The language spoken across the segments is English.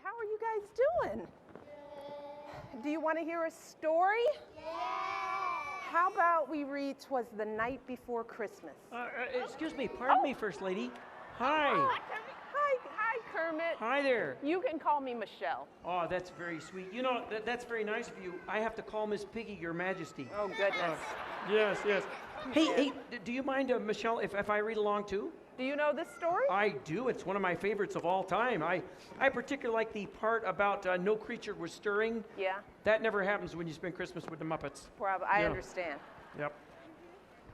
How are you guys doing? Do you want to hear a story? Yeah. How about we read "'Twas the Night Before Christmas"? Excuse me, pardon me, First Lady. Hi. Hi, Kermit. Hi there. You can call me Michelle. Oh, that's very sweet. You know, that's very nice of you. I have to call Miss Piggy Your Majesty. Oh, goodness. Yes. Hey, do you mind, Michelle, if I read along too? Do you know this story? I do. It's one of my favorites of all time. I particularly like the part about no creature was stirring. Yeah. That never happens when you spend Christmas with the Muppets. Probably. I understand. Yep.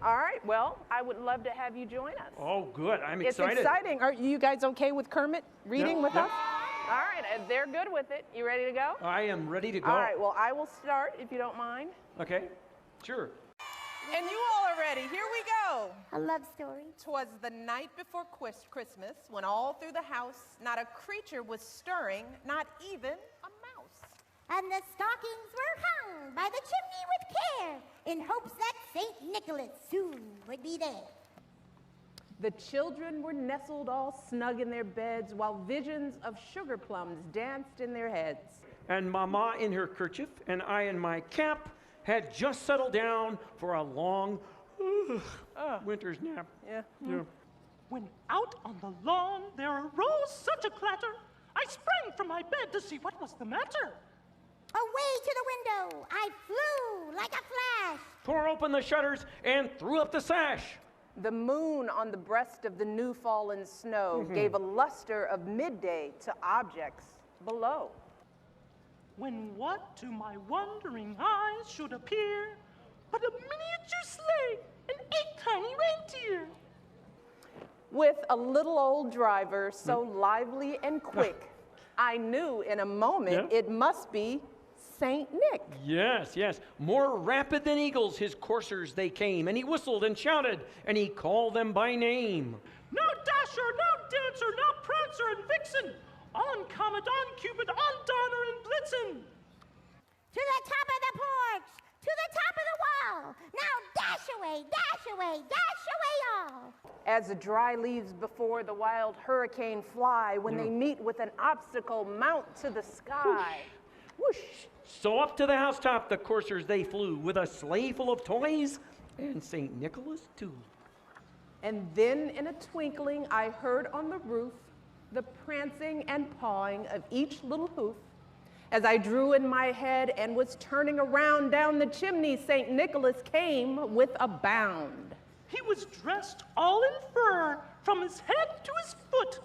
All right. Well, I would love to have you join us. Oh, good. I'm excited. It's exciting. Are you guys okay with Kermit reading with us? Yep. All right. They're good with it. You ready to go? I am ready to go. All right. Well, I will start if you don't mind. Okay. Sure. And you all are ready. Here we go. A love story. 'Twas the night before Christmas, when all through the house not a creature was stirring, not even a mouse. And the stockings were hung by the chimney with care, in hopes that St. Nicholas soon would be there. The children were nestled all snug in their beds, while visions of sugar plums danced in their heads. And Mama in her kerchief and I in my cap had just settled down for a long winter's nap. Yeah. When out on the lawn there arose such a clatter, I sprang from my bed to see what was the matter. Away to the window I flew like a flash. Tore open the shutters and threw up the sash. The moon on the breast of the new fallen snow gave a luster of midday to objects below. When what to my wondering eyes should appear but a miniature sleigh and 8 tiny reindeer. With a little old driver so lively and quick, I knew in a moment it must be Saint Nick. Yes. More rapid than eagles his coursers they came, and he whistled and shouted, and he called them by name. No Dasher, no Dancer, no Prancer and Vixen, on Comet, on Cupid, on Donner and Blitzen. To the top of the porch, to the top of the wall. Now dash away, dash away, dash away all. As the dry leaves before the wild hurricane fly, when they meet with an obstacle, mount to the sky. Whoosh. So up to the housetop the coursers they flew, with a sleigh full of toys, and St. Nicholas too. And then in a twinkling I heard on the roof the prancing and pawing of each little hoof. As I drew in my head and was turning around down the chimney, St. Nicholas came with a bound. He was dressed all in fur from his head to his foot,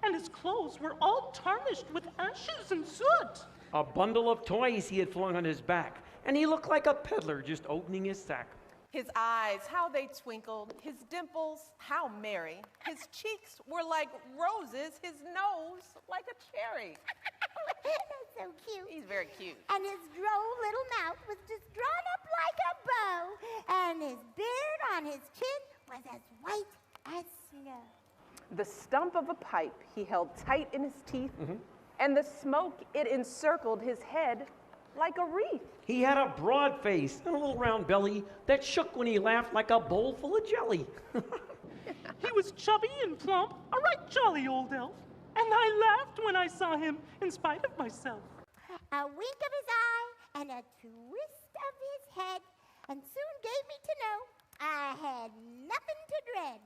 and his clothes were all tarnished with ashes and soot. A bundle of toys he had flung on his back, and he looked like a peddler just opening his sack. His eyes, how they twinkled, his dimples, how merry. His cheeks were like roses, his nose like a cherry. That's so cute. He's very cute. And his droll little mouth was just drawn up like a bow, and his beard on his chin was as white as snow. The stump of a pipe he held tight in his teeth, and the smoke, it encircled his head like a wreath. He had a broad face and a little round belly that shook when he laughed like a bowl full of jelly. He was chubby and plump, a right jolly old elf, and I laughed when I saw him in spite of myself. A wink of his eye and a twist of his head, and soon gave me to know I had nothing to dread.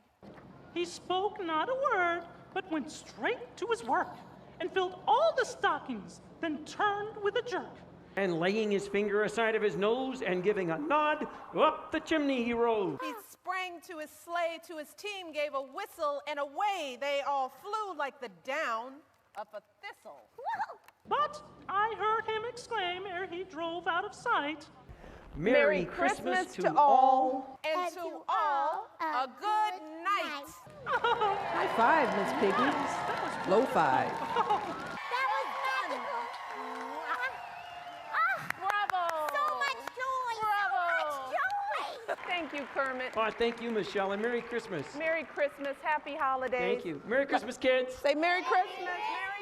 He spoke not a word, but went straight to his work, and filled all the stockings, then turned with a jerk. And laying his finger aside of his nose and giving a nod, up the chimney he rode. He sprang to his sleigh, to his team gave a whistle, and away they all flew like the down of a thistle. Whoa! But I heard him exclaim ere he drove out of sight, Merry Christmas to all. And to all, a good night. High five, Miss Piggy. Low five. That was magical. Bravo. So much joy. Bravo. So much joy. Thank you, Kermit. Oh, thank you, Michelle, and Merry Christmas. Merry Christmas. Happy holidays. Thank you. Merry Christmas, kids. Say Merry Christmas. Merry